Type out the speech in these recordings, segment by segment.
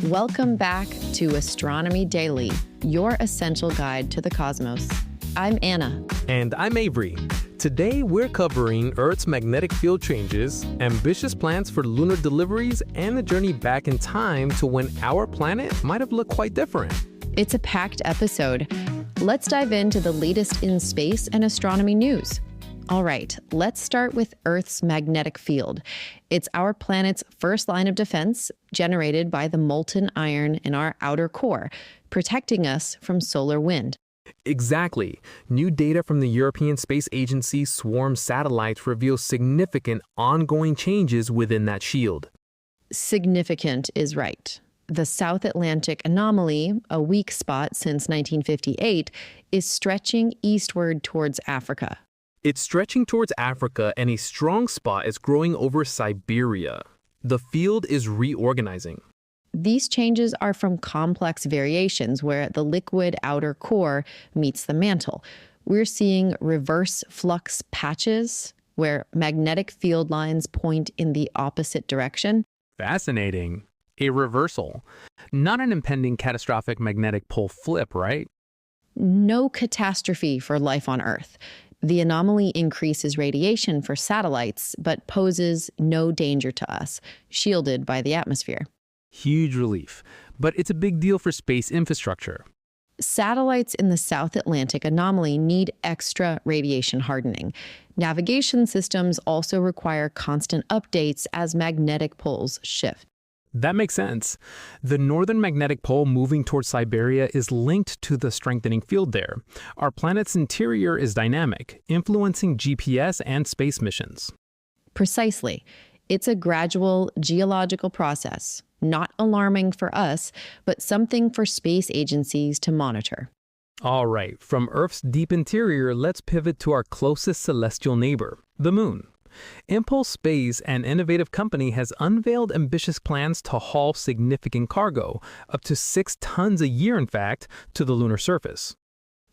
Welcome back to Astronomy Daily, your essential guide to the cosmos. I'm Anna. And I'm Avery. Today we're covering Earth's magnetic field changes, ambitious plans for lunar deliveries, and a journey back in time to when our planet might have looked quite different. It's a packed episode. Let's dive into the latest in space and astronomy news. All right, let's start with Earth's magnetic field. It's our planet's first line of defense, generated by the molten iron in our outer core, protecting us from solar wind. Exactly. New data from the European Space Agency's swarm satellites reveal significant ongoing changes within that shield. Significant is right. The South Atlantic Anomaly, a weak spot since 1958, is stretching eastward towards Africa. It's stretching towards Africa, and a strong spot is growing over Siberia. The field is reorganizing. These changes are from complex variations where the liquid outer core meets the mantle. We're seeing reverse flux patches where magnetic field lines point in the opposite direction. Fascinating. A reversal. Not an impending catastrophic magnetic pole flip, right? No catastrophe for life on Earth. The anomaly increases radiation for satellites, but poses no danger to us, shielded by the atmosphere. Huge relief. But it's a big deal for space infrastructure. Satellites in the South Atlantic Anomaly need extra radiation hardening. Navigation systems also require constant updates as magnetic poles shift. That makes sense. The northern magnetic pole moving towards Siberia is linked to the strengthening field there. Our planet's interior is dynamic, influencing GPS and space missions. Precisely. It's a gradual geological process, not alarming for us, but something for space agencies to monitor. All right, from Earth's deep interior, let's pivot to our closest celestial neighbor, the Moon. Impulse Space, an innovative company, has unveiled ambitious plans to haul significant cargo, up to 6 tons a year in fact, to the lunar surface.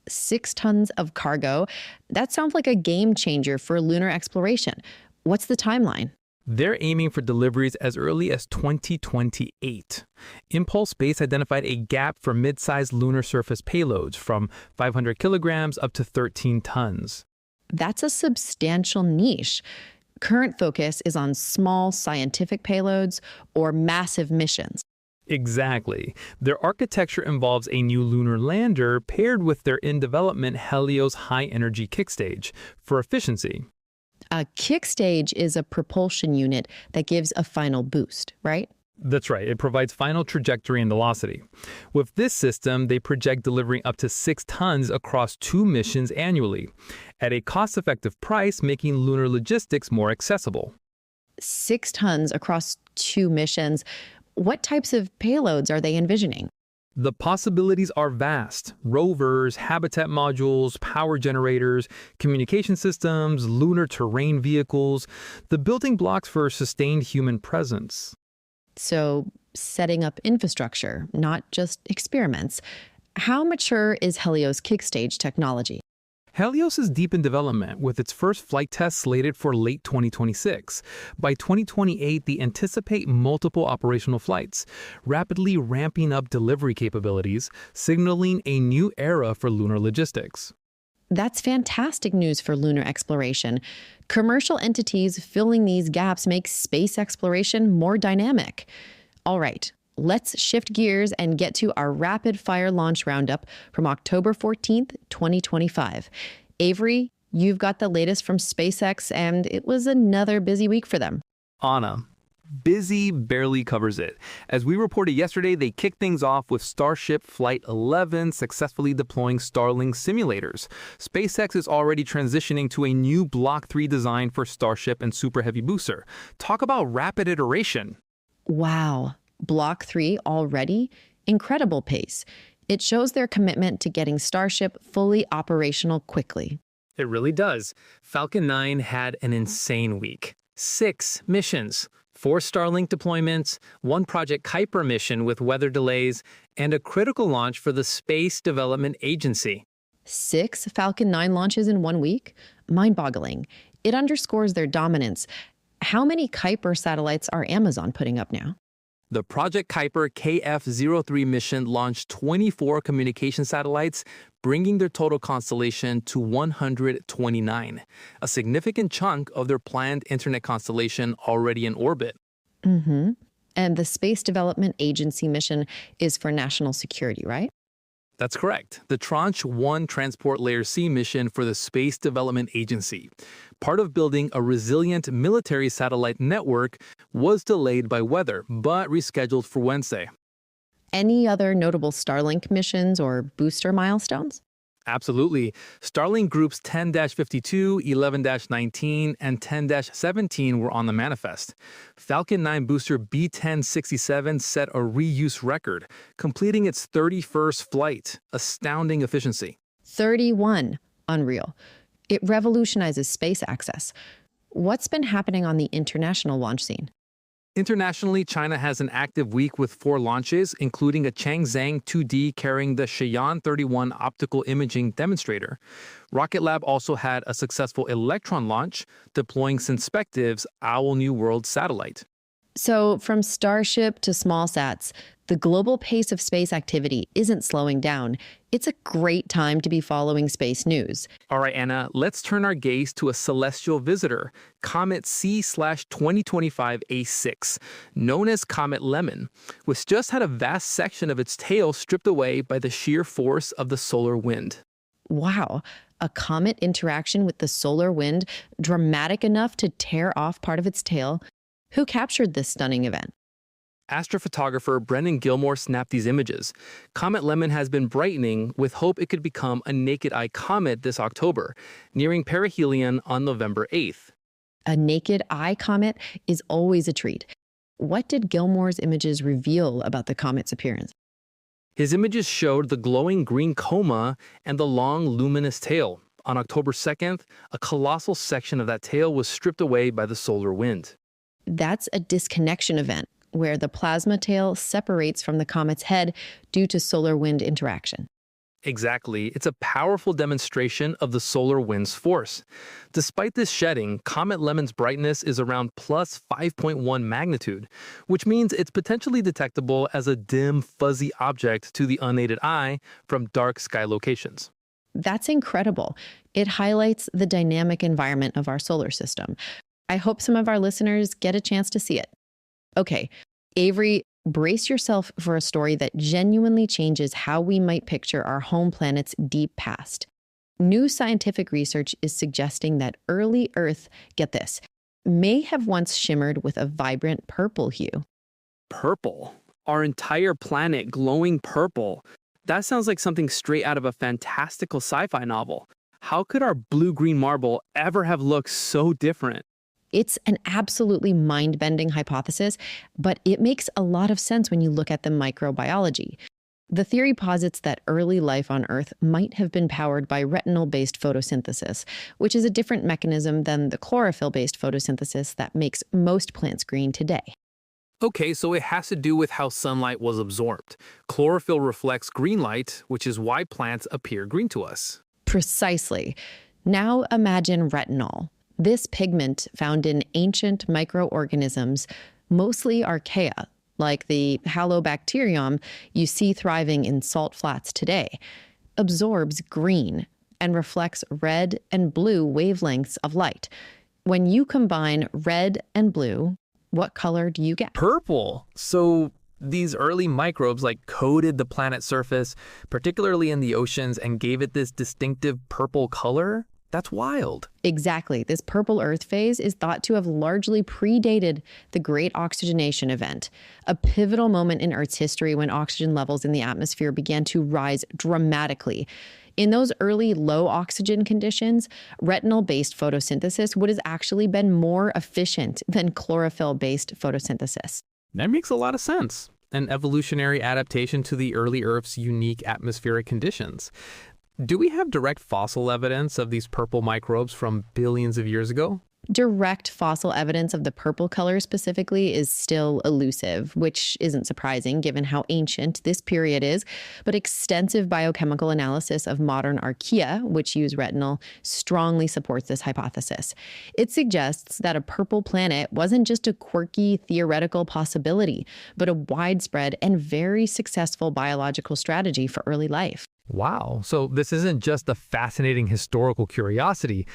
6 tons of cargo? That sounds like a game changer for lunar exploration. What's the timeline? They're aiming for deliveries as early as 2028. Impulse Space identified a gap for mid-sized lunar surface payloads from 500 kilograms up to 13 tons. That's a substantial niche. Current focus is on small scientific payloads or massive missions. Exactly. Their architecture involves a new lunar lander paired with their in-development Helios high-energy kickstage for efficiency. A kickstage is a propulsion unit that gives a final boost, right? That's right. It provides final trajectory and velocity. With this system, they project delivering up to 6 tons across 2 missions annually, at a cost-effective price, making lunar logistics more accessible. 6 tons across 2 missions. What types of payloads are they envisioning? The possibilities are vast. Rovers, habitat modules, power generators, communication systems, lunar terrain vehicles, the building blocks for sustained human presence. So, setting up infrastructure, not just experiments. How mature is Helios kickstage technology? Helios is deep in development, with its first flight test slated for late 2026. By 2028, they anticipate multiple operational flights, rapidly ramping up delivery capabilities, signaling a new era for lunar logistics. That's fantastic news for lunar exploration. Commercial entities filling these gaps make space exploration more dynamic. All right, let's shift gears and get to our rapid fire launch roundup from October 14th, 2025. Avery, you've got the latest from SpaceX, and it was another busy week for them. Anna, busy barely covers it. As we reported yesterday, they kicked things off with Starship Flight 11 successfully deploying Starlink simulators. SpaceX is already transitioning to a new Block 3 design for Starship and Super Heavy booster. Talk about rapid iteration. Wow, Block 3 already? Incredible pace. It shows their commitment to getting Starship fully operational quickly. It really does. Falcon 9 had an insane week. 6 missions. 4 Starlink deployments, 1 Project Kuiper mission with weather delays, and a critical launch for the Space Development Agency. 6 Falcon 9 launches in 1 week? Mind-boggling. It underscores their dominance. How many Kuiper satellites are Amazon putting up now? The Project Kuiper KF-03 mission launched 24 communication satellites, bringing their total constellation to 129, a significant chunk of their planned internet constellation already in orbit. Mm-hmm. And the Space Development Agency mission is for national security, right? That's correct. The Tranche 1 Transport Layer C mission for the Space Development Agency, part of building a resilient military satellite network, was delayed by weather, but rescheduled for Wednesday. Any other notable Starlink missions or booster milestones? Absolutely. Starlink groups 10-52, 11-19, and 10-17 were on the manifest. Falcon 9 booster B1067 set a reuse record, completing its 31st flight. Astounding efficiency. 31. Unreal. It revolutionizes space access. What's been happening on the international launch scene? Internationally, China has an active week with 4 launches, including a Changzheng 2D carrying the Shiyan-31 optical imaging demonstrator. Rocket Lab also had a successful Electron launch, deploying Synspective's Owl New World satellite. So, from Starship to small sats, the global pace of space activity isn't slowing down. It's a great time to be following space news. All right, Anna, let's turn our gaze to a celestial visitor, Comet C/2025 A6, known as Comet Lemon, which just had a vast section of its tail stripped away by the sheer force of the solar wind. Wow, a comet interaction with the solar wind dramatic enough to tear off part of its tail. Who captured this stunning event? Astrophotographer Brendan Gilmore snapped these images. Comet Lemon has been brightening with hope it could become a naked-eye comet this October, nearing perihelion on November 8th. A naked-eye comet is always a treat. What did Gilmore's images reveal about the comet's appearance? His images showed the glowing green coma and the long, luminous tail. On October 2nd, a colossal section of that tail was stripped away by the solar wind. That's a disconnection event, where the plasma tail separates from the comet's head due to solar wind interaction. Exactly. It's a powerful demonstration of the solar wind's force. Despite this shedding, Comet Lemon's brightness is around plus 5.1 magnitude, which means it's potentially detectable as a dim, fuzzy object to the unaided eye from dark sky locations. That's incredible. It highlights the dynamic environment of our solar system. I hope some of our listeners get a chance to see it. Okay, Avery, brace yourself for a story that genuinely changes how we might picture our home planet's deep past. New scientific research is suggesting that early Earth, get this, may have once shimmered with a vibrant purple hue. Purple? Our entire planet glowing purple? That sounds like something straight out of a fantastical sci-fi novel. How could our blue-green marble ever have looked so different? It's an absolutely mind-bending hypothesis, but it makes a lot of sense when you look at the microbiology. The theory posits that early life on Earth might have been powered by retinol-based photosynthesis, which is a different mechanism than the chlorophyll-based photosynthesis that makes most plants green today. Okay, so it has to do with how sunlight was absorbed. Chlorophyll reflects green light, which is why plants appear green to us. Precisely. Now imagine retinol. This pigment found in ancient microorganisms, mostly archaea, like the halobacterium you see thriving in salt flats today, absorbs green and reflects red and blue wavelengths of light. When you combine red and blue, what color do you get? Purple. So these early microbes coated the planet's surface, particularly in the oceans, and gave it this distinctive purple color? That's wild. Exactly. This purple Earth phase is thought to have largely predated the Great Oxygenation Event, a pivotal moment in Earth's history when oxygen levels in the atmosphere began to rise dramatically. In those early low oxygen conditions, retinol-based photosynthesis would have actually been more efficient than chlorophyll-based photosynthesis. That makes a lot of sense. An evolutionary adaptation to the early Earth's unique atmospheric conditions. Do we have direct fossil evidence of these purple microbes from billions of years ago? Direct fossil evidence of the purple color specifically is still elusive, which isn't surprising given how ancient this period is, but extensive biochemical analysis of modern archaea, which use retinal, strongly supports this hypothesis. It suggests that a purple planet wasn't just a quirky theoretical possibility, but a widespread and very successful biological strategy for early life. Wow, so this isn't just a fascinating historical curiosity.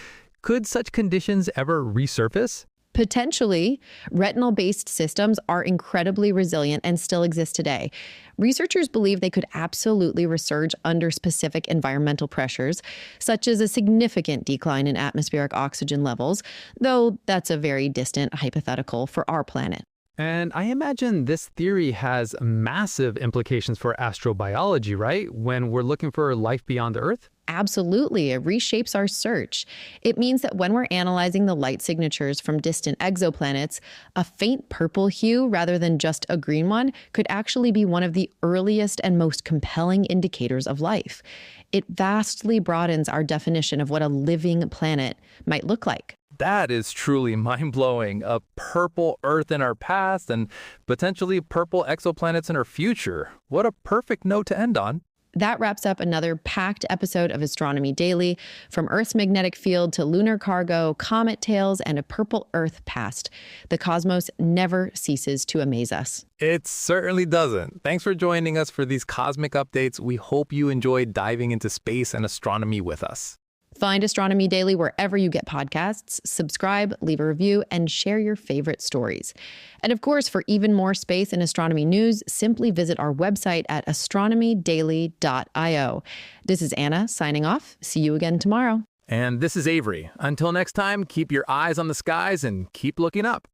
Could such conditions ever resurface? Potentially, retinal-based systems are incredibly resilient and still exist today. Researchers believe they could absolutely resurge under specific environmental pressures, such as a significant decline in atmospheric oxygen levels, though that's a very distant hypothetical for our planet. And I imagine this theory has massive implications for astrobiology, right? When we're looking for life beyond Earth? Absolutely, it reshapes our search. It means that when we're analyzing the light signatures from distant exoplanets, a faint purple hue rather than just a green one could actually be one of the earliest and most compelling indicators of life. It vastly broadens our definition of what a living planet might look like. That is truly mind-blowing. A purple Earth in our past and potentially purple exoplanets in our future. What a perfect note to end on. That wraps up another packed episode of Astronomy Daily. From Earth's magnetic field to lunar cargo, comet tails, and a purple Earth past, the cosmos never ceases to amaze us. It certainly doesn't. Thanks for joining us for these cosmic updates. We hope you enjoyed diving into space and astronomy with us. Find Astronomy Daily wherever you get podcasts, subscribe, leave a review, and share your favorite stories. And of course, for even more space and astronomy news, simply visit our website at astronomydaily.io. This is Anna signing off. See you again tomorrow. And this is Avery. Until next time, keep your eyes on the skies and keep looking up.